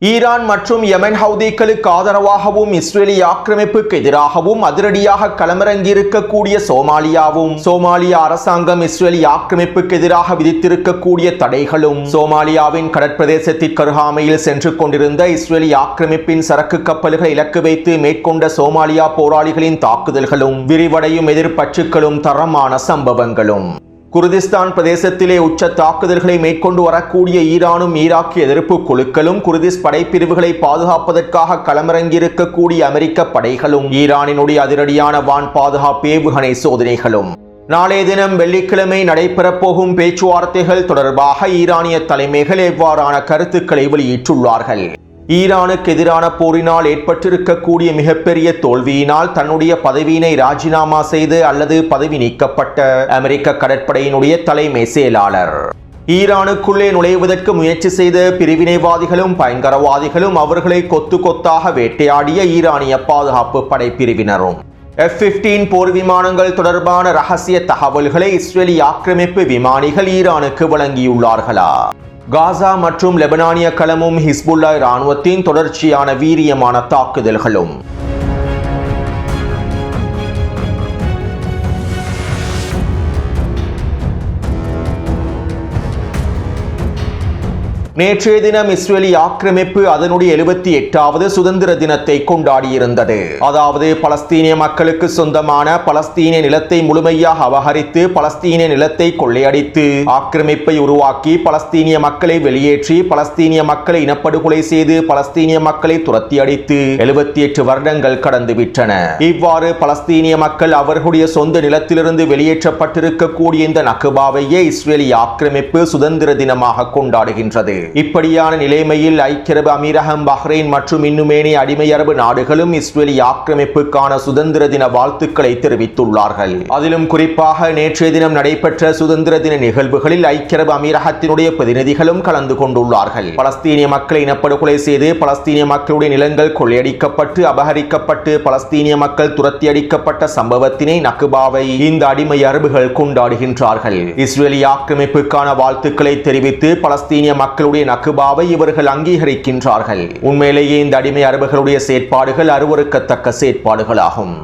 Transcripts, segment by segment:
Iran மற்றும் Yemen ஹவுதிகளுக்கு ஆதரவாகவும் இஸ்ரேலிய ஆக்கிரமிப்புக்கு எதிராகவும் அதிரடியாக களமிறங்கியிருக்கக்கூடிய சோமாலியா அரசாங்கம் இஸ்ரேலிய ஆக்கிரமிப்புக்கு எதிராக விதித்திருக்கக்கூடிய தடைகளும் சோமாலியாவின் கடற்பிரதேசத்திற்கு அருகாமையில் சென்று கொண்டிருந்த இஸ்ரேலிய ஆக்கிரமிப்பின் சரக்கு கப்பல்களை இலக்கு வைத்து மேற்கொண்ட சோமாலியா போராளிகளின் தாக்குதல்களும் விரிவடையும் எதிர்ப்பச்சுக்களும் தரமான சம்பவங்களும் குர்திஸ்தான் பிரதேசத்திலே உச்ச தாக்குதல்களை மேற்கொண்டு வரக்கூடிய ஈரானும் ஈராக்கிய எதிர்ப்பு குழுக்களும் குர்திஸ் படைப்பிரிவுகளை பாதுகாப்பதற்காக களமிறங்கியிருக்கக்கூடிய அமெரிக்க படைகளும் ஈரானினுடைய அதிரடியான வான் பாதுகாப்பு ஏவுகணை சோதனைகளும் நாளைய தினம் வெள்ளிக்கிழமை நடைபெறப் போகும் பேச்சுவார்த்தைகள் தொடர்பாக ஈரானிய தலைமைகள் எவ்வாறான கருத்துக்களை வெளியிட்டுள்ளார்கள். ஈரானுக்கு எதிரான போரினால் ஏற்பட்டிருக்கக்கூடிய மிகப்பெரிய தோல்வியினால் தன்னுடைய பதவியினை ராஜினாமா செய்து அல்லது பதவி நீக்கப்பட்ட அமெரிக்க கடற்படையினுடைய தலைமை செயலாளர் ஈரானுக்குள்ளே நுழைவதற்கு முயற்சி செய்த பிரிவினைவாதிகளும் பயங்கரவாதிகளும் அவர்களை கொத்து கொத்தாக வேட்டையாடிய ஈரானிய பாதுகாப்பு படைப்பிரிவினரும் F-15 போர் விமானங்கள் தொடர்பான ரகசிய தகவல்களை இஸ்ரேலிய ஆக்கிரமிப்பு விமானிகள் ஈரானுக்கு வழங்கியுள்ளார்களா? காசா மற்றும் லெபனானிய களமும் ஹிஸ்புல்லா இராணுவத்தின் தொடர்ச்சியான வீரியமான தாக்குதல்களும் நேற்றைய தினம் இஸ்ரேலிய ஆக்கிரமிப்பு அதனுடைய 78வது சுதந்திர தினத்தை கொண்டாடியிருந்தது. அதாவது பலஸ்தீனிய மக்களுக்கு சொந்தமான பலஸ்தீனிய நிலத்தை முழுமையாக அபகரித்து பலஸ்தீனிய நிலத்தை கொள்ளையடித்து ஆக்கிரமிப்பை உருவாக்கி பலஸ்தீனிய மக்களை வெளியேற்றி பலஸ்தீனிய மக்களை இனப்படுகொலை செய்து பலஸ்தீனிய மக்களை துரத்தி அடித்து 78 வருடங்கள் கடந்துவிட்டன. இவ்வாறு பலஸ்தீனிய மக்கள் அவர்களுடைய சொந்த நிலத்திலிருந்து வெளியேற்றப்பட்டிருக்கக்கூடிய இந்த நக்பாவையே இஸ்ரேலிய ஆக்கிரமிப்பு சுதந்திர தினமாக கொண்டாடுகின்றது. இப்படியான நிலைமையில் ஐக்கிய அரபு அமீரகம், பஹ்ரைன் மற்றும் இன்னுமேனி அடிமை அரபு நாடுகளும் இஸ்ரேலிய ஆக்கிரமிப்புக்கான சுதந்திர தின வாழ்த்துக்களை தெரிவித்துள்ளார்கள். அதிலும் குறிப்பாக நேற்றைய தினம் நடைபெற்ற சுதந்திர தின நிகழ்வுகளில் ஐக்கிய அரபு அமீரகத்தினுடைய பிரதிநிதிகளும் கலந்து கொண்டுள்ளார்கள். பலஸ்தீனிய மக்களை இனப்படுகொலை செய்து பலஸ்தீனிய மக்களுடைய நிலங்கள் கொள்ளையடிக்கப்பட்டு அபகரிக்கப்பட்டு பலஸ்தீனிய மக்கள் துரத்தி அடிக்கப்பட்ட சம்பவத்தினை நக்பாவை இந்த அடிமை அரபுகள் கொண்டாடுகின்றார்கள். இஸ்ரேலிய ஆக்கிரமிப்புக்கான வாழ்த்துக்களை தெரிவித்து பலஸ்தீனிய மக்களுடைய நக்பாவை இவர்கள் அங்கீகரிக்கின்றார்கள். உண்மையிலேயே இந்த அடிமை அரபுகளுடைய செயற்பாடுகள் அருவருக்கத்தக்க செயற்பாடுகளாகும்.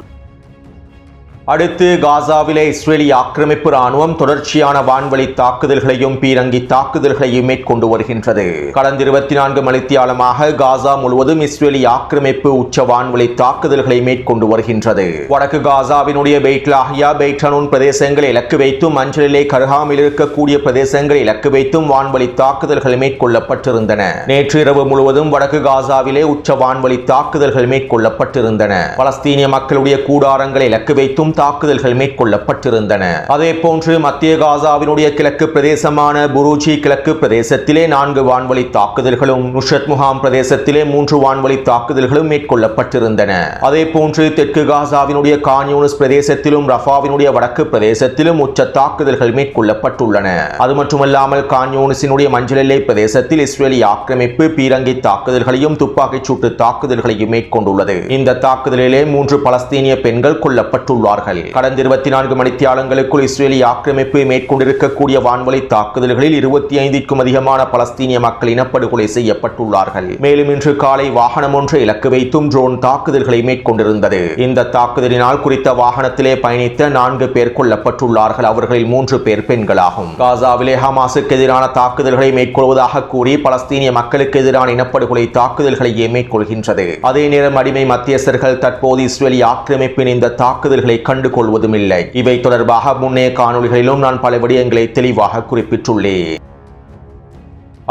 அடுத்து காசாவிலே இஸ்ரேலிய ஆக்கிரமிப்பு ராணுவம் தொடர்ச்சியான வான்வழி தாக்குதல்களையும் பீரங்கி தாக்குதல்களையும் மேற்கொண்டு வருகின்றது. கடந்த 24 மணித்தியாலமாக காசா முழுவதும் இஸ்ரேலிய ஆக்கிரமிப்பு உச்ச வான்வழி தாக்குதல்களை மேற்கொண்டு வருகின்றது. வடக்கு காசாவினுடைய பெய்ட் லாஹியா, பெய்ட் ஹனூன் பிரதேசங்களை இலக்கு வைத்தும் அஞ்சலிலே கருகாமில் இருக்கக்கூடிய பிரதேசங்களை இலக்கு வைத்தும் வான்வழி தாக்குதல்கள் மேற்கொள்ளப்பட்டிருந்தன. நேற்று இரவு முழுவதும் வடக்கு காசாவிலே உச்ச வான்வழி தாக்குதல்கள் மேற்கொள்ளப்பட்டிருந்தன. பலஸ்தீனிய மக்களுடைய கூடாரங்களை இலக்கு வைத்தும் தாக்குதல்கள் மேற்கொள்ளப்பட்டிருந்தன. அதே போன்று மத்திய காசாவினுடைய கிழக்கு பிரதேசமான புரூஜி கிழக்கு பிரதேசத்திலே 4 வான்வழி தாக்குதல்களும் நுஷத் முகாம் பிரதேசத்திலே 3 வான்வழி தாக்குதல்களும் மேற்கொள்ளப்பட்டிருந்தன. அதே போன்று தெற்கு காசாவினுடைய கான் யூனிஸ் பிரதேசத்திலும் ரஃபாவினுடைய வடக்கு பிரதேசத்திலும் உச்ச தாக்குதல்கள் மேற்கொள்ளப்பட்டுள்ளன. அது மட்டுமல்லாமல் கான் யூனிஸினுடைய மஞ்சள் எல்லை பிரதேசத்தில் இஸ்ரேலிய ஆக்கிரமிப்பு பீரங்கி தாக்குதல்களையும் துப்பாக்கிச் சூட்டு தாக்குதல்களையும் மேற்கொண்டுள்ளது. இந்த தாக்குதலிலே 3 பலஸ்தீனிய பெண்கள் கொல்லப்பட்டுள்ளார்கள். கடந்த 24 மணித்தியாலங்களுக்குள் இஸ்ரேலிய ஆக்கிரமிப்பு மேற்கொண்டிருக்கக்கூடிய வான்வழி தாக்குதல்களில் 25க்கும் அதிகமான பலஸ்தீனிய மக்கள் இனப்படுகொலை செய்யப்பட்டுள்ளார்கள். மேலும் இன்று காலை வாகனம் ஒன்றை இலக்கு வைத்தும் ட்ரோன் தாக்குதல்களை மேற்கொண்டிருந்தது. இந்த தாக்குதலினால் குறித்த வாகனத்திலே பயணித்த 4 பேர் கொல்லப்பட்டுள்ளார்கள். அவர்களில் 3 பேர் பெண்களாகும். காசாவிலே ஹமாஸுக்கு எதிரான தாக்குதல்களை மேற்கொள்வதாக கூறி பலஸ்தீனிய மக்களுக்கு எதிரான இனப்படுகொலை தாக்குதல்களையே மேற்கொள்கின்றது. அதே நேரம் அடிமை மத்தியஸ்தர்கள் தற்போது இஸ்ரேலிய ஆக்கிரமிப்பின் இந்த தாக்குதல்களை கண்டுகொள்வதும் இல்லை. இவை தொடர்பாக முன்னைய காணொளிகளிலும் நான் பல விடயங்களை தெளிவாக குறிப்பிட்டுள்ளேன்.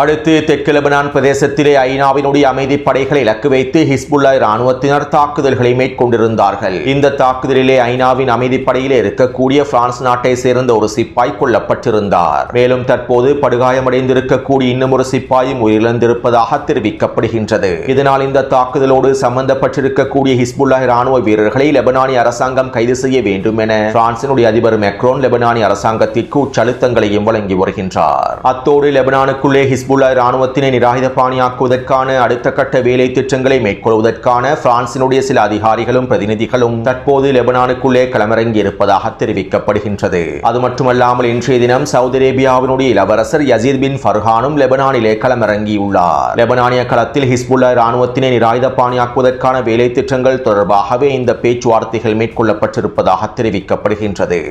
அடுத்து தெற்கு லெபனான் பிரதேசத்திலே ஐநாவினுடைய அமைதி படைகளை இலக்கு வைத்து ஹிஸ்புல்லா இராணுவத்தினர் தாக்குதல்களை மேற்கொண்டிருந்தார்கள். இந்த தாக்குதலிலே ஐநாவின் அமைதி படையிலே இருக்கக்கூடிய பிரான்ஸ் நாட்டை சேர்ந்த ஒரு சிப்பாய் கொல்லப்பட்டிருந்தார். மேலும் தற்போது படுகாயமடைந்திருக்கக்கூடிய இன்னும் ஒரு சிப்பாயும் உயிரிழந்திருப்பதாக தெரிவிக்கப்படுகின்றது. இதனால் இந்த தாக்குதலோடு சம்பந்தப்பட்டிருக்கக்கூடிய ஹிஸ்புல்லா இராணுவ வீரர்களை லெபனானிய அரசாங்கம் கைது செய்ய வேண்டும் என பிரான்சினுடைய அதிபர் மேக்ரோன் லெபனானிய அரசாங்கத்திற்கு உச்சழுத்தங்களையும் வழங்கி வருகின்றார். அத்தோடு லெபனானுக்குள்ளே ஹிஸ்புல்லா இராணுவத்தினை நிராயுதபாணியாக்குவதற்கான அடுத்த கட்ட வேலை திட்டங்களை மேற்கொள்வதற்கான பிரான்சினுடைய சில அதிகாரிகளும் பிரதிநிதிகளும் தற்போது லெபனானுக்குள்ளே களமிறங்கி இருப்பதாக தெரிவிக்கப்படுகின்றது. அது மட்டுமல்லாமல் இன்றைய தினம் சவுதி அரேபியாவினுடைய இளவரசர் யசீத் பின் ஃபர்ஹானும் லெபனானிலே களமிறங்கியுள்ளார். லெபனானிய களத்தில் ஹிஸ்புல்லா இராணுவத்தினை நிராயுதபாணியாக்குவதற்கான வேலை திட்டங்கள் தொடர்பாகவே இந்த பேச்சுவார்த்தைகள் மேற்கொள்ளப்பட்டிருப்பதாக தெரிவிக்கப்படுகின்றது.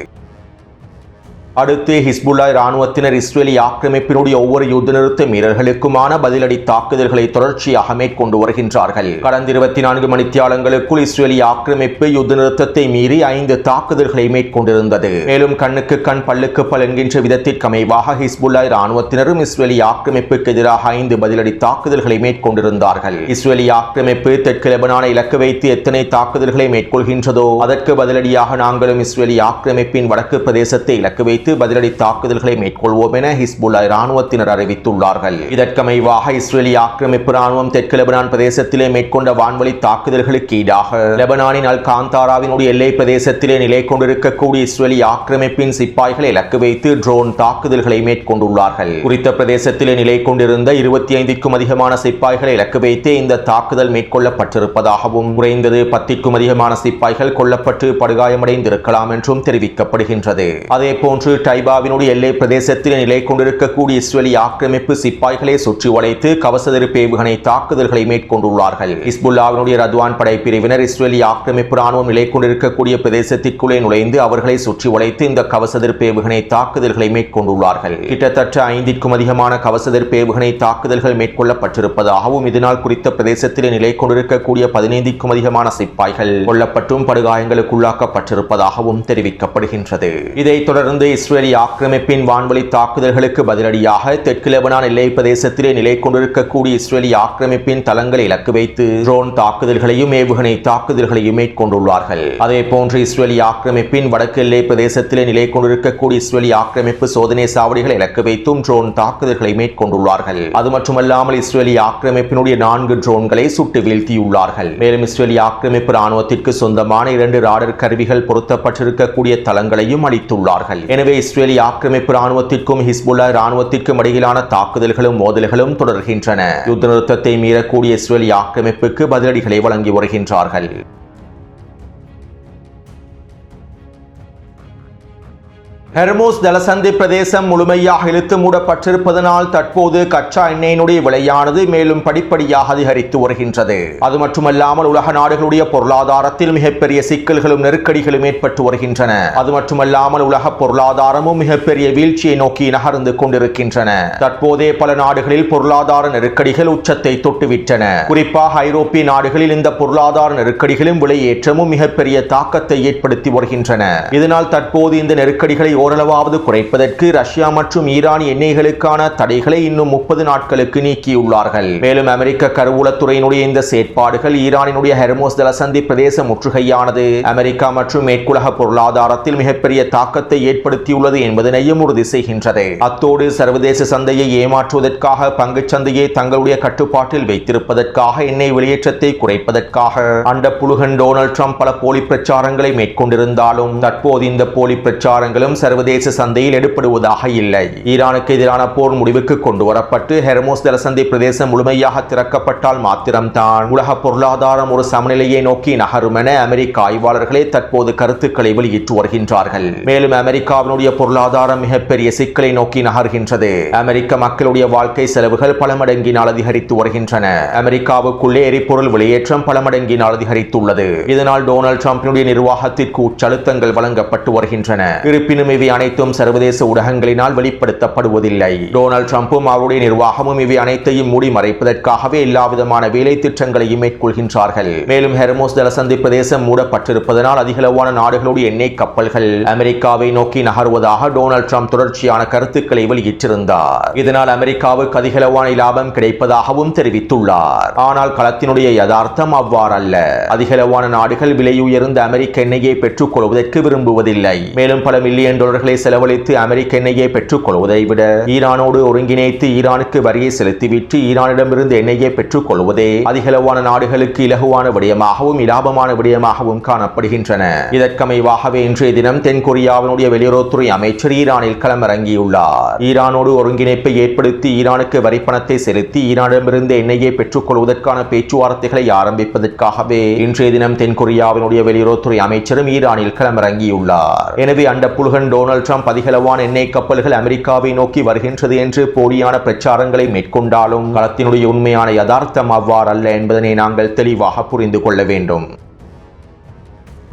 அடுத்து ஹிஸ்புல்லா இராணுவத்தினர் இஸ்ரேலி ஆக்கிரமிப்பினுடைய ஒவ்வொரு யுத்த நிறுத்த மீறல்களுக்குமான பதிலடி தாக்குதல்களை தொடர்ச்சியாக மேற்கொண்டு வருகின்றார்கள். கடந்த 24 மணித்தியாலங்களுக்குள் இஸ்ரேலி ஆக்கிரமிப்பு யுத்த நிறுத்தத்தை மீறி 5 தாக்குதல்களை மேற்கொண்டிருந்தது. மேலும் கண்ணுக்கு கண் பல்லுக்கு பல் என்கின்ற விதத்திற்கு அமைவாக ஹிஸ்புல்லா இராணுவத்தினரும் இஸ்ரேலி ஆக்கிரமிப்புக்கு எதிராக 5 பதிலடி தாக்குதல்களை மேற்கொண்டிருந்தார்கள். இஸ்ரேலி ஆக்கிரமிப்பு தெற்கு லெபனானை இலக்கு வைத்து எத்தனை தாக்குதல்களை மேற்கொள்கின்றதோ அதற்கு பதிலடியாக நாங்களும் இஸ்ரேலி ஆக்கிரமிப்பின் வடக்கு பிரதேசத்தை இலக்கு வைத்து பதிலடி தாக்குதல்களை மேற்கொள்வோம் என ஹிஸ்புல்லா இராணுவத்தினர் அறிவித்துள்ளார்கள். இதற்கமைவாக இஸ்ரேலி ஆக்கிரமிப்பு இராணுவம் தெற்கு லெபனான் பிரதேசத்திலே மேற்கொண்ட வான்வழி தாக்குதல்களுக்கு ஈடாக லெபனானின் அல் காந்தாராவினுடைய எல்லை பிரதேசத்திலே நிலை கொண்டிருக்கக்கூடிய இஸ்ரேலி ஆக்கிரமிப்பின் சிப்பாய்களை இலக்கு வைத்து ட்ரோன் தாக்குதல்களை மேற்கொண்டுள்ளார்கள். குறித்த பிரதேசத்திலே நிலை கொண்டிருந்த 25க்கும் அதிகமான சிப்பாய்களை இலக்கு வைத்தே இந்த தாக்குதல் மேற்கொள்ளப்பட்டிருப்பதாகவும் குறைந்தது 10க்கும் அதிகமான சிப்பாய்கள் கொல்லப்பட்டு படுகாயமடைந்திருக்கலாம் என்றும் தெரிவிக்கப்படுகின்றது. அதேபோன்று டைபாவினுடைய எல்லை பிரதேசத்தில் நிலை கொண்டிருக்கக்கூடிய இஸ்ரேலி ஆக்கிரமிப்பு சிப்பாய்களை சுற்றி வளைத்து கவசதெறிப்பு ஏவுகணை தாக்குதல்களை மேற்கொண்டுள்ளார்கள். ஹிஸ்புல்லாவினுடைய ரத்வான் படைப்பிரிவினர் இஸ்ரேலி ஆக்கிரமிப்பு ராணுவம் நிலை கொண்டிருக்கக்கூடிய பிரதேசத்திற்குள்ளே நுழைந்து அவர்களை சுற்றி வளைத்து இந்த கவசதெறிப்பு ஏவுகணை தாக்குதல்களை மேற்கொண்டுள்ளார்கள். கிட்டத்தட்ட 5க்கும் அதிகமான கவசதெறிப்பு ஏவுகணை தாக்குதல்கள் மேற்கொள்ளப்பட்டிருப்பதாகவும் இதனால் குறித்த பிரதேசத்தில் நிலை கொண்டிருக்கக்கூடிய 15க்கும் அதிகமான சிப்பாய்கள் கொல்லப்பட்டும் படுகாயங்களுக்குள்ளாக்கப்பட்டிருப்பதாகவும் தெரிவிக்கப்படுகின்றது. இதைத் தொடர்ந்து இஸ்ரேலி ஆக்கிரமிப்பின் வான்வழி தாக்குதல்களுக்கு பதிலடியாக தெற்கு லெபனான் எல்லை பிரதேசத்திலே நிலை கொண்டிருக்கக்கூடிய இஸ்ரேலி ஆக்கிரமிப்பின் தளங்களை இலக்கு வைத்து ட்ரோன் தாக்குதல்களையும் ஏவுகணை தாக்குதல்களையும் மேற்கொண்டுள்ளார்கள். அதேபோன்று இஸ்ரேலி ஆக்கிரமிப்பின் வடக்கு எல்லை பிரதேசத்திலே நிலை கொண்டிருக்கக்கூடிய இஸ்ரேலி ஆக்கிரமிப்பு சோதனை சாவடிகளை இலக்கு வைத்தும் ட்ரோன் தாக்குதல்களை மேற்கொண்டுள்ளார்கள். அது மட்டுமல்லாமல் இஸ்ரேலி ஆக்கிரமிப்பினுடைய 4 ட்ரோன்களை சுட்டு வீழ்த்தியுள்ளார்கள். மேலும் இஸ்ரேலி ஆக்கிரமிப்பு ராணுவத்திற்கு சொந்தமான 2 ராடர் கருவிகள் பொருத்தப்பட்டிருக்கக்கூடிய தளங்களையும் அளித்துள்ளார்கள். எனவே இஸ்ரேலி ஆக்கிரமிப்பு ராணுவத்திற்கும் ஹிஸ்புல்லா ராணுவத்திற்கும் இடையிலான தாக்குதல்களும் மோதல்களும் தொடர்கின்றன. யுத்த நிறுத்தத்தை மீறக்கூடிய இஸ்ரேலி ஆக்கிரமிப்புக்கு பதிலடிகளை வழங்கி வருகின்றார்கள். ஹெர்மோஸ் ஜலசந்தி பிரதேசம் முழுமையாக இழுத்து மூடப்பட்டிருப்பதனால் தற்போது கச்சா எண்ணெயினுடைய விலையானது மேலும் படிப்படியாக அதிகரித்து வருகின்றது. அது மட்டுமல்லாமல் உலக நாடுகளுடைய பொருளாதாரத்தில் மிகப்பெரிய சிக்கல்களும் நெருக்கடிகளும் ஏற்பட்டு வருகின்றன. அது மட்டுமல்லாமல் உலக பொருளாதாரமும் மிகப்பெரிய வீழ்ச்சியை நோக்கி நகர்ந்து கொண்டிருக்கின்றன. தற்போதே பல நாடுகளில் பொருளாதார நெருக்கடிகள் உச்சத்தை தொட்டுவிட்டன. குறிப்பாக ஐரோப்பிய நாடுகளில் இந்த பொருளாதார நெருக்கடிகளும் விலையேற்றமும் மிகப்பெரிய தாக்கத்தை ஏற்படுத்தி வருகின்றன. இதனால் தற்போது இந்த நெருக்கடிகளை ஓரளவாவது குறைப்பதற்கு ரஷ்யா மற்றும் ஈரான் எண்ணெய்களுக்கான தடைகளை இன்னும் 30 நாட்களுக்கு நீக்கியுள்ளார்கள். மேலும் அமெரிக்க கருவூலத்துறையினுடைய இந்த செயற்பாடுகள் ஈரானினுடைய ஹெர்மோஸ் ஜலசந்தி பிரதேச முற்றுகையானது அமெரிக்கா மற்றும் மேற்குலக பொருளாதாரத்தில் மிகப்பெரிய தாக்கத்தை ஏற்படுத்தியுள்ளது என்பதனையும் உறுதி செய்கின்றது. அத்தோடு சர்வதேச சந்தையை ஏமாற்றுவதற்காக பங்குச் சந்தையை தங்களுடைய கட்டுப்பாட்டில் வைத்திருப்பதற்காக எண்ணெய் வெளியேற்றத்தை குறைப்பதற்காக அண்ட புழுகன் டொனால்ட் ட்ரம்ப் பல போலி பிரச்சாரங்களை மேற்கொண்டிருந்தாலும் தற்போது இந்த போலி பிரச்சாரங்களும் சர்வதேச சந்தையில் எடுப்படுவதாக இல்லை. ஈரானுக்கு எதிரான போர் முடிவுக்கு கொண்டு வரப்பட்டு ஹெர்மோஸ் ஜலசந்தி பிரதேசம் முழுமையாக திறக்கப்பட்டால் மாத்திரம்தான் உலக பொருளாதாரம் ஒரு சமநிலையை நோக்கி நகரும் என அமெரிக்க ஆய்வாளர்களே தற்போது கருத்துக்களை வெளியிட்டு வருகின்றார்கள். மேலும் அமெரிக்காவினுடைய பொருளாதாரம் மிகப்பெரிய சிக்கலை நோக்கி நகர்கின்றது. அமெரிக்க மக்களுடைய வாழ்க்கை செலவுகள் பல மடங்கினால் அதிகரித்து வருகின்றன. அமெரிக்காவுக்குள்ளே எரிபொருள் வெளியேற்றம் பல மடங்கினால் அதிகரித்துள்ளது. இதனால் டொனால்ட் ட்ரம்பினுடைய நிர்வாகத்திற்கு உச்சழுத்தங்கள் வழங்கப்பட்டு வருகின்றன. இருப்பினும் இவை அனைத்தும் சர்வதேச ஊடகங்களினால் வெளிப்படுத்தப்படுவதில்லை. டொனால்ட் ட்ரம்பும் அவருடைய நிர்வாகமும் இவை அனைத்தையும் மூடி மறைப்பதற்காகவே எல்லாவிதமான வேலை திட்டங்களையும் மேற்கொள்கின்றார்கள். மேலும் ஹெர்மோஸ் ஜலசந்தி பிரதேசம் மூடப்பட்டிருப்பதனால் அதிகளவான நாடுகளுடைய எண்ணெய் கப்பல்கள் அமெரிக்காவை நோக்கி நகர்வதாக டொனால்ட் ட்ரம்ப் தொடர்ச்சியான கருத்துக்களை வெளியிட்டிருந்தார். இதனால் அமெரிக்காவுக்கு அதிகளவான லாபம் கிடைப்பதாகவும் தெரிவித்துள்ளார். ஆனால் களத்தினுடைய யதார்த்தம் அவ்வாறல்ல. அதிகளவான நாடுகள் விலை உயர்ந்த அமெரிக்க எண்ணெயை பெற்றுக் கொள்வதற்கு விரும்புவதில்லை. மேலும் பல $1 மில்லியன் $1 செலவழித்து அமெரிக்க எண்ணெயை பெற்றுக் கொள்வதை விட ஈரானோடு ஒருங்கிணைத்து ஈரானுக்கு வரியை செலுத்திவிட்டு ஈரானிடமிருந்து எண்ணெயை பெற்றுக் கொள்வதே அதிகளவான நாடுகளுக்கு இலகுவான விடயமாகவும் இலாபமான விடயமாகவும் காணப்படுகின்றன. இதற்கமைவாகவே இன்றைய தினம் தென்கொரியாவினுடைய வெளியுறவுத்துறை அமைச்சர் ஈரானில் களமிறங்கியுள்ளார். ஈரானோடு ஒருங்கிணைப்பை ஏற்படுத்தி ஈரானுக்கு வரிப்பணத்தை செலுத்தி ஈரானிடமிருந்து எண்ணெயை பெற்றுக் கொள்வதற்கான பேச்சுவார்த்தைகளை ஆரம்பிப்பதற்காகவே இன்றைய தினம் தென்கொரியாவினுடைய வெளியுறவுத்துறை அமைச்சரும் ஈரானில் களமிறங்கியுள்ளார். எனவே அந்த புல்கன் டொனால்ட் ட்ரம்ப் அதிகளவான எண்ணெய் கப்பல்கள் அமெரிக்காவை நோக்கி வருகின்றது என்று போலியான பிரச்சாரங்களை மேற்கொண்டாலும் களத்தினுடைய உண்மையான யதார்த்தம் அவ்வாறல்ல என்பதனை நாங்கள் தெளிவாக புரிந்து கொள்ள வேண்டும்.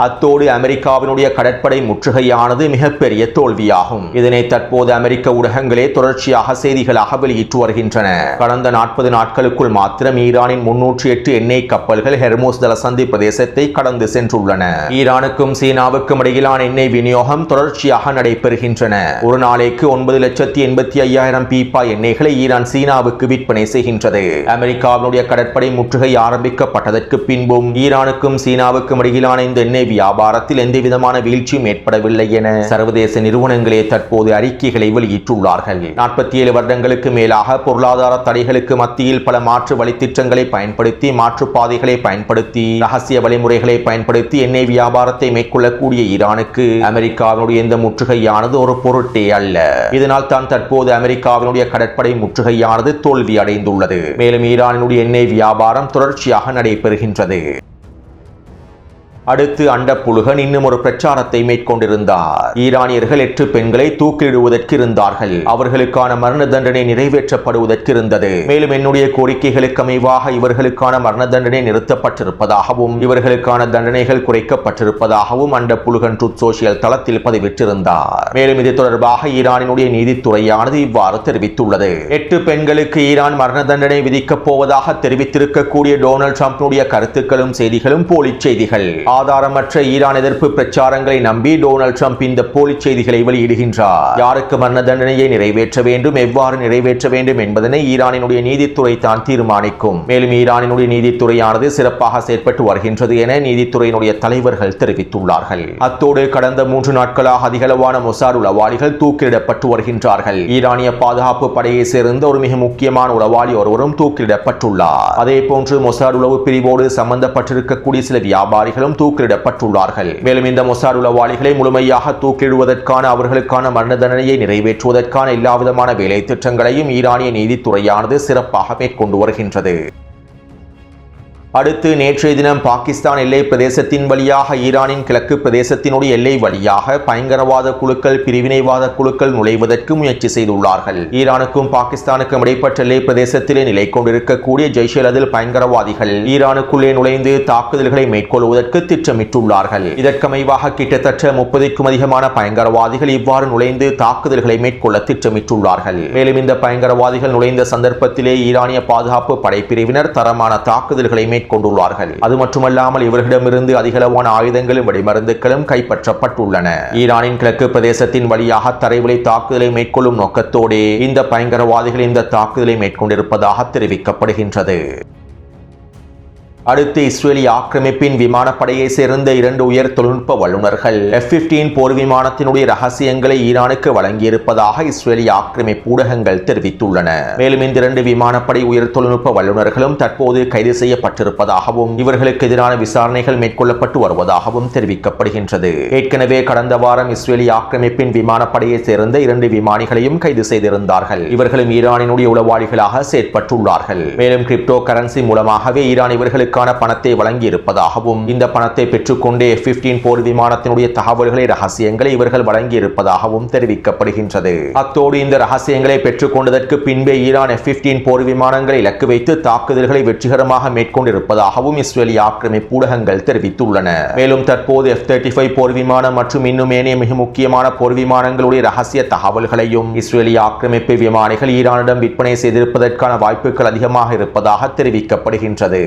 அத்தோடு அமெரிக்காவினுடைய கடற்படை முற்றுகையானது மிகப்பெரிய தோல்வியாகும். இதனை தற்போது அமெரிக்க ஊடகங்களே தொடர்ச்சியாக செய்திகளாக வெளியிட்டு வருகின்றன. கடந்த 40 நாட்களுக்குள் மாத்திரம் ஈரானின் 308 எண்ணெய் கப்பல்கள் ஹெர்மோஸ் ஜலசந்தி பிரதேசத்தை கடந்து சென்றுள்ளன. ஈரானுக்கும் சீனாவுக்கும் இடையிலான எண்ணெய் விநியோகம் தொடர்ச்சியாக நடைபெறுகின்றன. ஒரு நாளைக்கு 9,85,000 பீப்பா எண்ணெய்களை ஈரான் சீனாவுக்கு விற்பனை செய்கின்றது. அமெரிக்காவினுடைய கடற்படை முற்றுகை ஆரம்பிக்கப்பட்டதற்கு பின்பும் ஈரானுக்கும் சீனாவுக்கும் இடையிலான இந்த எண்ணெய் வியாபாரத்தில் எந்தவிதமான வீழ்ச்சியும் ஏற்படவில்லை என சர்வதேச நிறுவனங்களே தற்போது அறிக்கைகளை வெளியிட்டுள்ளார்கள். 47 வருடங்களுக்கு மேலாக பொருளாதார தடைகளுக்கு மத்தியில் பல மாற்று வழித்திட்டங்களை பயன்படுத்தி மாற்றுப்பாதைகளை பயன்படுத்தி ரகசிய வழிமுறைகளை பயன்படுத்தி எண்ணெய் வியாபாரத்தை மேற்கொள்ளக்கூடிய ஈரானுக்கு அமெரிக்காவினுடைய இந்த முற்றுகையானது ஒரு பொருட்டே அல்ல. இதனால் தான் தற்போது அமெரிக்காவினுடைய கடற்படை முற்றுகையானது தோல்வி அடைந்துள்ளது. மேலும் ஈரானினுடைய எண்ணெய் வியாபாரம் தொடர்ச்சியாக நடைபெறுகின்றது. அடுத்து அண்டப்புழுகன் இன்னும் ஒரு பிரச்சாரத்தை மேற்கொண்டிருந்தார். ஈரானியர்கள் 8 பெண்களை தூக்கிலிடுவதற்கு இருந்தார்கள். அவர்களுக்கான மரண தண்டனை நிறைவேற்றப்படுவதற்கு இருந்தது. மேலும் என்னுடைய கோரிக்கைகளுக்கு அமைவாக இவர்களுக்கான மரண தண்டனை நிறுத்தப்பட்டிருப்பதாகவும் இவர்களுக்கான தண்டனைகள் குறைக்கப்பட்டிருப்பதாகவும் அண்டப்புழுகன் ட்ரூத் சோஷியல் தளத்தில் பதிவிட்டிருந்தார். மேலும் இது தொடர்பாக ஈரானினுடைய நீதித்துறையானது இவ்வாறு தெரிவித்துள்ளது. 8 பெண்களுக்கு ஈரான் மரண தண்டனை விதிக்கப் போவதாக தெரிவித்திருக்கக்கூடிய டொனால்ட் ட்ரம்பினுடைய கருத்துக்களும் செய்திகளும் போலி செய்திகள். ஆதாரமற்ற ஈரான் எதிர்ப்பு பிரச்சாரங்களை நம்பி டொனால்ட் ட்ரம்ப் இந்த போலி செய்திகளை வெளியிடுகின்றார். யாருக்கு மரண தண்டனையை நிறைவேற்ற வேண்டும், எவ்வாறு நிறைவேற்ற வேண்டும் என்பதனை ஈரானினுடைய நீதித்துறை தான் தீர்மானிக்கும். மேலும் ஈரானினுடைய நீதித்துறையானது சிறப்பாக செயற்பட்டு வருகின்றது என நீதித்துறையினுடைய தலைவர்கள் தெரிவித்துள்ளார்கள். அத்தோடு கடந்த 3 நாட்களாக அதிகளவான மொசாட் உளவாளிகள் தூக்கிலிடப்பட்டு வருகின்றார்கள். ஈரானிய பாதுகாப்பு படையை சேர்ந்த ஒரு மிக முக்கியமான உளவாளி ஒருவரும் தூக்கிலிடப்பட்டுள்ளார். அதே போன்று மொசாட் உளவு பிரிவோடு சம்பந்தப்பட்டிருக்கக்கூடிய சில வியாபாரிகளும் தூக்கிலிடப்பட்டுள்ளார்கள். மேலும் இந்த மொசாட் உளவாளிகளை முழுமையாக தூக்கிலிடுவதற்கான அவர்களுக்கான மரண தண்டனையை நிறைவேற்றுவதற்கான எல்லாவிதமான வேலை திட்டங்களையும் ஈரானிய நீதித்துறையானது சிறப்பாக மேற்கொண்டு வருகின்றது. அடுத்து நேற்றைய தினம் பாகிஸ்தான் எல்லை பிரதேசத்தின் வழியாக ஈரானின் கிழக்கு பிரதேசத்தினுடைய எல்லை வழியாக பயங்கரவாத குழுக்கள் பிரிவினைவாத குழுக்கள் நுழைவதற்கு முயற்சி செய்துள்ளார்கள். ஈரானுக்கும் பாகிஸ்தானுக்கும் இடைப்பட்ட எல்லை பிரதேசத்திலே நிலை கொண்டிருக்கக்கூடிய ஜெய்ஷ்-இ-அதில் பயங்கரவாதிகள் ஈரானுக்குள்ளே நுழைந்து தாக்குதல்களை மேற்கொள்வதற்கு திட்டமிட்டுள்ளார்கள். இதற்கமைவாக கிட்டத்தட்ட 30க்கும் அதிகமான பயங்கரவாதிகள் இவ்வாறு நுழைந்து தாக்குதல்களை மேற்கொள்ள திட்டமிட்டுள்ளார்கள். மேலும் இந்த பயங்கரவாதிகள் நுழைந்த சந்தர்ப்பத்திலே ஈரானிய பாதுகாப்பு படைப்பிரிவினர் தரமான தாக்குதல்களை கொண்டுள்ளார்கள். அது மட்டுமல்லாமல் இவர்களிடமிருந்து அதிகளவான ஆயுதங்களும் வெடிமருந்துகளும் கைப்பற்றப்பட்டுள்ளன. ஈரானின் கிழக்கு பிரதேசத்தின் வழியாக தரைவழி தாக்குதலை மேற்கொள்ளும் நோக்கத்தோடு இந்த பயங்கரவாதிகள் இந்த தாக்குதலை மேற்கொண்டிருப்பதாக தெரிவிக்கப்படுகின்றது. அடுத்து இஸ்ரேலிய ஆக்கிரமிப்பின் விமானப்படையை சேர்ந்த 2 உயர் தொழில்நுட்ப வல்லுநர்கள் F-15 போர் விமானத்தினுடைய ரகசியங்களை ஈரானுக்கு வழங்கியிருப்பதாக இஸ்ரேலிய ஆக்கிரமிப்பு ஊடகங்கள் தெரிவித்துள்ளன. மேலும் இந்த 2 விமானப்படை உயர் தொழில்நுட்ப வல்லுநர்களும் தற்போது கைது செய்யப்பட்டிருப்பதாகவும் இவர்களுக்கு எதிரான விசாரணைகள் மேற்கொள்ளப்பட்டு வருவதாகவும் தெரிவிக்கப்படுகின்றது. ஏற்கனவே கடந்த வாரம் இஸ்ரேலிய ஆக்கிரமிப்பின் விமானப்படையை சேர்ந்த 2 விமானிகளையும் கைது செய்திருந்தார்கள். இவர்களும் ஈரானினுடைய உளவாளிகளாக செயற்பட்டுள்ளார்கள். மேலும் கிரிப்டோ கரன்சி மூலமாகவே ஈரான் இவர்களுக்கு பணத்தை வழங்கி இருப்பதாகவும் இந்த பணத்தை பெற்றுக்கொண்டே F-15 போர் விமானத்தினுடைய தகவல்களை ரகசியங்களை இவர்கள் வழங்கி இருப்பதாகவும் தெரிவிக்கப்படுகின்றது. அத்தோடு இந்த ரகசியங்களை பெற்றுக்கொண்டதற்கு பின்பே ஈரான் F-15 போர் விமானங்களை இலக்கு வைத்து தாக்குதல்களை வெற்றிகரமாக மேற்கொண்டிருப்பதாகவும் இஸ்ரேலிய ஆக்கிரமிப்பு ஊடகங்கள் தெரிவித்துள்ளன. மேலும் தற்போது F-35 போர் விமானம் மற்றும் இன்னும் ஏனைய மிக முக்கியமான போர் விமானங்களுடைய ரகசிய தகவல்களையும் இஸ்ரேலிய ஆக்கிரமிப்பு விமானிகள் ஈரானிடம் விற்பனை செய்திருப்பதற்கான வாய்ப்புகள் அதிகமாக இருப்பதாக தெரிவிக்கப்படுகின்றது.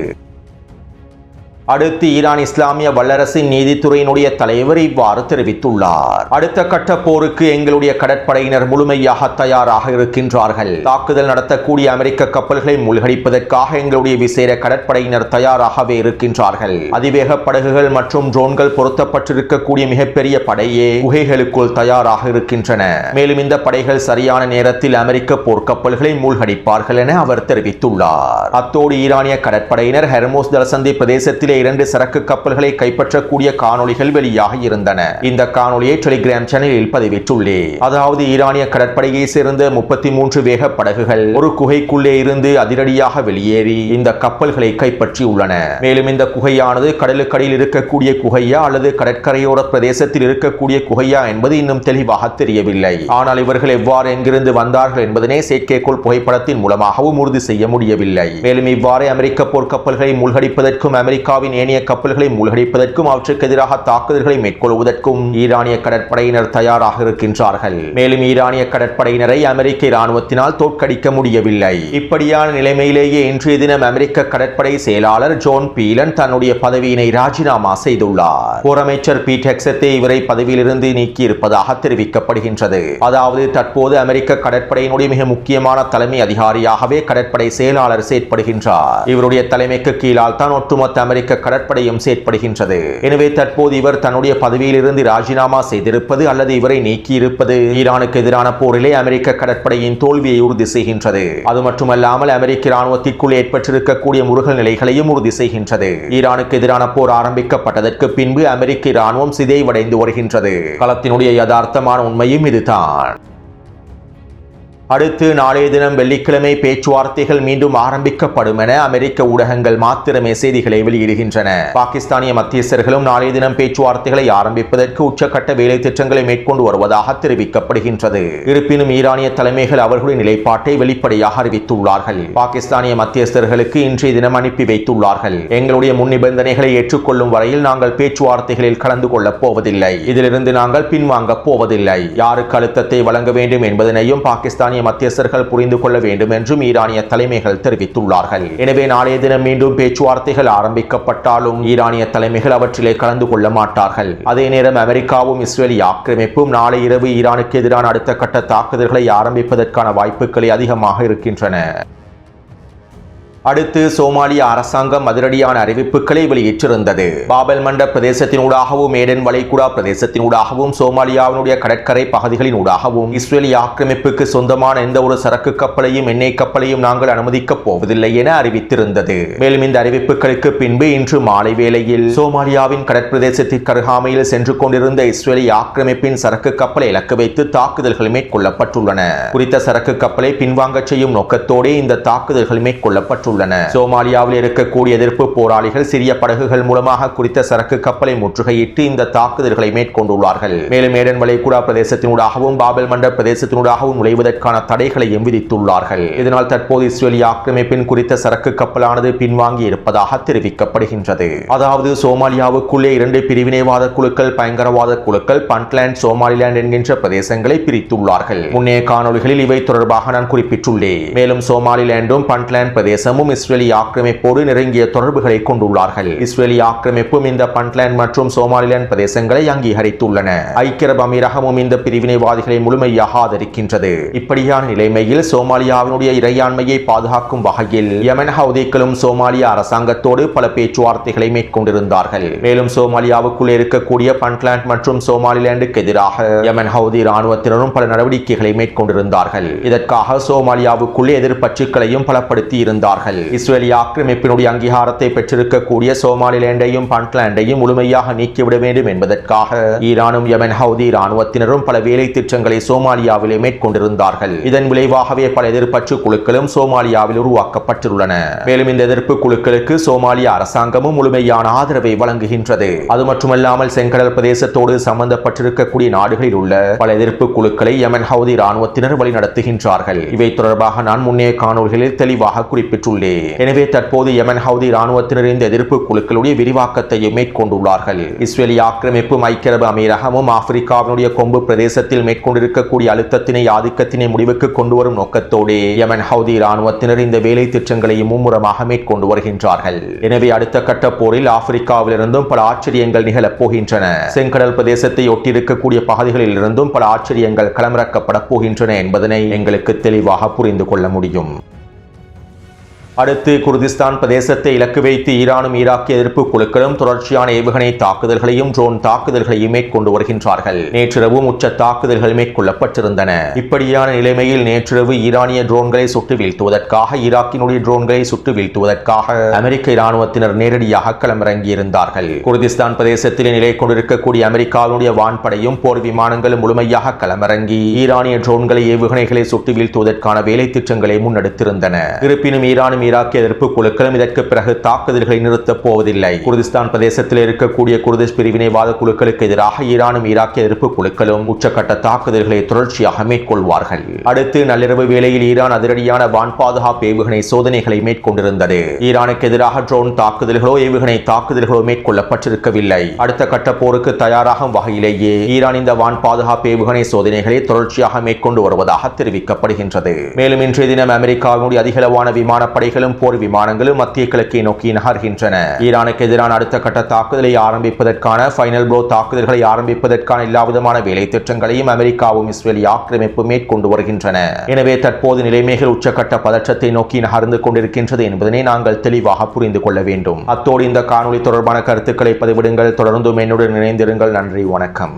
அடுத்து ஈரான் இஸ்லாமிய வல்லரசின் நீதித்துறையினுடைய தலைவர் இவ்வாறு தெரிவித்துள்ளார். அடுத்த கட்ட போருக்கு எங்களுடைய கடற்படையினர் முழுமையாக தயாராக இருக்கின்றார்கள். தாக்குதல் நடத்தக்கூடிய அமெரிக்க கப்பல்களை மூழ்கடிப்பதற்காக எங்களுடைய விசேட கடற்படையினர் தயாராகவே இருக்கின்றார்கள். அதிவேக படகுகள் மற்றும் ட்ரோன்கள் பொருத்தப்பட்டிருக்கக்கூடிய மிகப்பெரிய படையே குகைகளுக்குள் தயாராக இருக்கின்றன. மேலும் இந்த படைகள் சரியான நேரத்தில் அமெரிக்க போர்க்கப்பல்களை மூழ்கடிப்பார்கள் என அவர் தெரிவித்துள்ளார். அத்தோடு ஈரானிய கடற்படையினர் ஹெர்மோஸ் ஜலசந்தி பிரதேசத்திலே 2 சரக்கு கப்பல்களை கைப்பற்றக்கூடிய காணொளிகள் வெளியாக இருந்தன. இந்த காணொளியை டெலிகிராம் சேனலில் பதிவிட்டுள்ளேன். அதாவது ஈரானிய கடற்படையை சேர்ந்த 33 வேக படகுகள் ஒரு குகைக்குள்ளே இருந்து அதிரடியாக வெளியேறி இந்த கப்பல்களை கைப்பற்றியுள்ளன. மேலும் இந்த குகையானது கடலுக்கடியில் இருக்கக்கூடிய குகையா அல்லது கடற்கரையோர பிரதேசத்தில் இருக்கக்கூடிய குகையா என்பது இன்னும் தெளிவாக தெரியவில்லை. ஆனால் இவர்கள் எவ்வாறு எங்கிருந்து வந்தார்கள் என்பதனை செயற்கைக்கோள் புகைப்படத்தின் மூலமாகவும் உறுதி செய்ய முடியவில்லை. மேலும் இவ்வாறு அமெரிக்க போர்க்கப்பல்களை மூழ்கடிப்பதற்கும் அமெரிக்காவின் ஏனைய கப்பல்களை மூழ்கடிப்பதற்கும் அவற்றுக்கு எதிராக தாக்குதல்களை மேற்கொள்வதற்கும் ஈரானிய கடற்படையினர் தயாராக இருக்கின்றார்கள். மேலும் ஈரானிய கடற்படையினரை அமெரிக்க இராணுவத்தினால் தோற்கடிக்க முடியவில்லை. இப்படியான நிலைமையிலேயே இன்றைய தினம் அமெரிக்க கடற்படை செயலாளர் ஜோன் பீலன் தன்னுடைய பதவியினை ராஜினாமா செய்துள்ளார். போர் அமைச்சர் பீட் ஹெக்ஸத்தை இவரை பதவியிலிருந்து நீக்கியிருப்பதாக தெரிவிக்கப்படுகின்றது. அதாவது தற்போது அமெரிக்க கடற்படையினுடைய மிக முக்கியமான தலைமை அதிகாரியாகவே கடற்படை செயலாளர் செயற்படுகின்றார். இவருடைய தலைமைக்கு கீழால் தான் ஒட்டுமொத்த அமெரிக்க கடற்படையும் செயற்படுகின்றது. எனவே தற்போது இவர் தன்னுடைய பதவியிலிருந்து ராஜினாமா செய்திருப்பது அல்லது இவரை நீக்கியிருப்பது ஈரானுக்கு எதிரான போரிலே அமெரிக்க கடற்படையின் தோல்வியை உறுதி செய்கின்றது. அது மட்டுமல்லாமல் அமெரிக்க இராணுவத்திற்குள் ஏற்பட்டிருக்கக்கூடிய முருகல் நிலைகளையும் உறுதி செய்கின்றது. ஈரானுக்கு எதிரான போர் ஆரம்பிக்கப்பட்டதற்கு பின்பு அமெரிக்க இராணுவம் சிதைவடைந்து வருகின்றது. களத்தினுடைய யதார்த்தமான உண்மையும் இதுதான். அடுத்து நாளைய தினம் வெள்ளிக்கிழமை பேச்சுவார்த்தைகள் மீண்டும் ஆரம்பிக்கப்படும் என அமெரிக்க ஊடகங்கள் மாத்திரமே செய்திகளை வெளியிடுகின்றன. பாகிஸ்தானிய மத்தியஸ்தர்களும் நாளைய தினம் பேச்சுவார்த்தைகளை ஆரம்பிப்பதற்கு உச்சக்கட்ட வேலை திட்டங்களை மேற்கொண்டு வருவதாக தெரிவிக்கப்படுகின்றது. இருப்பினும் ஈரானிய தலைமைகள் அவர்களுடைய நிலைப்பாட்டை வெளிப்படையாக அறிவித்துள்ளார்கள். பாகிஸ்தானிய மத்தியஸ்தர்களுக்கு இன்றைய தினம் அனுப்பி வைத்துள்ளார்கள். எங்களுடைய முன் நிபந்தனைகளை ஏற்றுக்கொள்ளும் வரையில் நாங்கள் பேச்சுவார்த்தைகளில் கலந்து கொள்ளப் போவதில்லை. இதிலிருந்து நாங்கள் பின்வாங்கப் போவதில்லை. யாருக்கு அழுத்தத்தை வழங்க வேண்டும் என்பதனையும் பாகிஸ்தானிய மத்தியஸ்தர்கள் புரிந்து கொள்ள வேண்டும் என்றும் ஈரானிய தலைமைகள் தெரிவித்துள்ளார்கள். எனவே நாளைய தினம் மீண்டும் பேச்சுவார்த்தைகள் ஆரம்பிக்கப்பட்டாலும் ஈரானிய தலைமைகள் அவற்றிலே கலந்து கொள்ள மாட்டார்கள். அதே நேரம் அமெரிக்காவும் இஸ்ரேலிய ஆக்கிரமிப்பும் நாளை இரவு ஈரானுக்கு எதிரான அடுத்த கட்ட தாக்குதல்களை ஆரம்பிப்பதற்கான வாய்ப்புகளை அதிகமாக இருக்கின்றன. அடுத்து சோமாலிய அரசாங்கம் அதிரடியான அறிவிப்புகளை வெளியிட்டிருந்தது. பாபல் மண்ட பிரதேசத்தினூடாகவும் ஏடன் வளைகுடா பிரதேசத்தினூடாகவும் சோமாலியாவினுடைய கடற்கரை பகுதிகளினூடாகவும் இஸ்ரேலிய ஆக்கிரமிப்புக்கு சொந்தமான எந்த ஒரு சரக்கு கப்பலையும் எண்ணெய் கப்பலையும் நாங்கள் அனுமதிக்கப் போவதில்லை என அறிவித்திருந்தது. மேலும் இந்த அறிவிப்புகளுக்கு பின்பு இன்று மாலை வேளையில் சோமாலியாவின் கடற்பிரதேசத்திற்கு அருகாமையில் சென்று கொண்டிருந்த இஸ்ரேலிய ஆக்கிரமிப்பின் சரக்கு கப்பலை இலக்கு வைத்து தாக்குதல்கள் மேற்கொள்ளப்பட்டுள்ளன. குறித்த சரக்கு கப்பலை பின்வாங்க செய்யும் நோக்கத்தோடு இந்த தாக்குதல்கள் மேற்கொள்ளப்பட்டுள்ளன. சோமாலியாவில் இருக்கக்கூடிய எதிர்ப்பு போராளிகள் சிறிய படகுகள் மூலமாக குறித்த சரக்கு கப்பலை முற்றுகையிட்டு இந்த தாக்குதல்களை மேற்கொண்டுள்ளார்கள். மேலும் ஏடன் வளைகுடா பிரதேசத்தினூடாகவும் பாபல் மண்ட பிரதேசத்தினூடாகவும் நுழைவதற்கான தடைகளையும் விதித்துள்ளார்கள். இதனால் தற்போது இஸ்ரேலிய ஆக்கிரமிப்பின் குறித்த சரக்கு கப்பலானது பின்வாங்கி இருப்பதாக தெரிவிக்கப்படுகின்றது. அதாவது சோமாலியாவுக்குள்ளே 2 பிரிவினைவாத குழுக்கள் பயங்கரவாத குழுக்கள் பண்ட்லேண்ட் சோமாலிலாந்து என்கின்ற பிரதேசங்களை பிரித்துள்ளார்கள். முன்னைய காணொலிகளில் இவை தொடர்பாக நான் குறிப்பிட்டுள்ளேன். மேலும் சோமாலிலாண்டும் பண்ட்லேண்ட் பிரதேசமும் இஸ்ரேலிய ஆக்கிரமிப்போடு நெருங்கிய தொடர்புகளை கொண்டுள்ளார்கள். இஸ்ரேலிய ஆக்கிரமிப்பும் இந்த பண்ட்லேண்ட் மற்றும் சோமாலிலாந்து பிரதேசங்களை அங்கீகரித்துள்ளன. ஐக்கிய அரபு அமீரகமும் இந்த பிரிவினைவாதிகளை முழுமையாக ஆதரிக்கின்றது. இப்படியான நிலைமையில் சோமாலியாவினுடைய இறையாண்மையை பாதுகாக்கும் வகையில் யமன் ஹவுதிகளும் சோமாலிய அரசாங்கத்தோடு பல பேச்சுவார்த்தைகளை மேற்கொண்டிருந்தார்கள். மேலும் சோமாலியாவுக்குள்ளே இருக்கக்கூடிய பண்ட்லேண்ட் மற்றும் சோமாலிலாந்துக்கு எதிராக யமன் ஹவுதி இராணுவத்தினரும் பல நடவடிக்கைகளை மேற்கொண்டிருந்தார்கள். இதற்காக சோமாலியாவுக்குள்ளே எதிர்ப்பற்றுக்களையும் பலப்படுத்தி இருந்தார்கள். இஸ்ரேலிய ஆக்கிரமிப்பினுடைய அங்கீகாரத்தை பெற்றிருக்கக்கூடிய சோமாலிலாண்டையும் பண்ட்லேண்டையும் முழுமையாக நீக்கிவிட வேண்டும் என்பதற்காக ஈரானும் யமன் ஹவுதி இராணுவத்தினரும் பல வேலை திட்டங்களை சோமாலியாவிலே மேற்கொண்டிருந்தார்கள். இதன் விளைவாகவே பல எதிர்ப்பற்று குழுக்களும் சோமாலியாவில் உருவாக்கப்பட்டுள்ளன. மேலும் இந்த எதிர்ப்பு குழுக்களுக்கு சோமாலிய அரசாங்கமும் முழுமையான ஆதரவை வழங்குகின்றது. அது மட்டுமல்லாமல் செங்கடல் பிரதேசத்தோடு சம்பந்தப்பட்டிருக்கக்கூடிய நாடுகளில் உள்ள பல எதிர்ப்பு குழுக்களை யமன் ஹவுதி இராணுவத்தினர் வழிநடத்துகின்றார்கள். இவை தொடர்பாக நான் முன்னைய காணொலிகளில் தெளிவாக குறிப்பிட்டுள்ளேன். தெரிவித்துள்ளேன். எனவே தற்போது யமன் ஹவுதி இராணுவத்தினர் இந்த எதிர்ப்பு குழுக்களுடைய விரிவாக்கத்தையும் மேற்கொண்டுள்ளார்கள். இஸ்ரேலிய ஆக்கிரமிப்பும் ஐக்கிய அரபு அமீரகமும் ஆப்பிரிக்காவினுடைய கொம்பு பிரதேசத்தில் மேற்கொண்டிருக்கக்கூடிய அழுத்தத்தினை ஆதிக்கத்தினை முடிவுக்கு கொண்டு வரும் நோக்கத்தோடு யமன் ஹவுதி இராணுவத்தினர் இந்த வேலை திட்டங்களையும் மும்முரமாக மேற்கொண்டு வருகின்றார்கள். எனவே அடுத்த கட்ட போரில் ஆப்பிரிக்காவிலிருந்தும் பல ஆச்சரியங்கள் நிகழப் போகின்றன. செங்கடல் பிரதேசத்தை ஒட்டியிருக்கக்கூடிய பகுதிகளில் இருந்தும் பல ஆச்சரியங்கள் களமிறக்கப்பட போகின்றன என்பதனை எங்களுக்கு தெளிவாக புரிந்து கொள்ள முடியும். அடுத்து குர்திஸ்தான் பிரதேசத்தை இலக்கு வைத்து ஈரானும் ஈராக்கிய எதிர்ப்பு குழுக்களும் தொடர்ச்சியான ஏவுகணை தாக்குதல்களையும் ட்ரோன் தாக்குதல்களையும் மேற்கொண்டு வருகின்றார்கள். நேற்றிரவும் உச்ச தாக்குதல்கள் மேற்கொள்ளப்பட்டிருந்தன. இப்படியான நிலைமையில் நேற்றிரவு ஈரானிய ட்ரோன்களை சுட்டு வீழ்த்துவதற்காக ஈராக்கினுடைய ட்ரோன்களை சுட்டு வீழ்த்துவதற்காக அமெரிக்க இராணுவத்தினர் நேரடியாக களமிறங்கியிருந்தார்கள். குர்திஸ்தான் பிரதேசத்தில் நிலை கொண்டிருக்கக்கூடிய அமெரிக்காவினுடைய வான்படையும் போர் விமானங்களும் முழுமையாக களமிறங்கி ஈரானிய ட்ரோன்களை ஏவுகணைகளை சுட்டு வீழ்த்துவதற்கான வேலை திட்டங்களை முன்னெடுத்திருந்தன. இருப்பினும் ஈரானும் ஈராக்கிய எதிர்ப்பு குழுக்களும் இதற்கு பிறகு தாக்குதல்களை நிறுத்தப் போவதில்லை. குர்திஸ்தான் பிரதேசத்தில் இருக்கக்கூடிய குர்திஷ் பிரிவினைவாத குழுக்களுக்கு எதிராக ஈரானும் ஈராக்கிய எதிர்ப்பு குழுக்களும் உச்சக்கட்ட தாக்குதல்களை தொடர்ச்சியாக மேற்கொள்வார்கள். அடுத்து நள்ளிரவு வேளையில் ஈரான் அதிரடியான வான் பாதுகாப்பு ஏவுகணை சோதனைகளை மேற்கொண்டிருந்தது. ஈரானுக்கு எதிராக ட்ரோன் தாக்குதல்களோ ஏவுகணை தாக்குதல்களோ மேற்கொள்ளப்பட்டிருக்கவில்லை. அடுத்த கட்ட போருக்கு தயாராகும் வகையிலேயே ஈரான் இந்த வான் பாதுகாப்பு ஏவுகணை சோதனைகளை தொடர்ச்சியாக மேற்கொண்டு வருவதாக தெரிவிக்கப்படுகின்றது. மேலும் இன்றைய தினம் அமெரிக்காவினுடைய அதிகளவான விமானப்படை போர் விமானங்களும் மத்திய கிழக்கை நோக்கி நகர்கின்றன. ஈரானுக்கு எதிரான அடுத்த கட்ட தாக்குதலை ஆரம்பிப்பதற்கான ஃபைனல் ப்ளோ தாக்குதல்களை ஆரம்பிப்பதற்கான எல்லாவிதமான வேலை திட்டங்களையும் அமெரிக்காவும் இஸ்ரேலிய ஆக்கிரமிப்பு மேற்கொண்டு வருகின்றன. எனவே தற்போது நிலைமைகள் உச்சக்கட்ட பதற்றத்தை நோக்கி நகர்ந்து கொண்டிருக்கின்றது என்பதனை நாங்கள் தெளிவாக புரிந்து கொள்ள வேண்டும். அத்தோடு இந்த காணொலி தொடர்பான கருத்துக்களை பதிவிடுங்கள். தொடர்ந்தும் என்னுடன் இணைந்திருங்கள். நன்றி, வணக்கம்.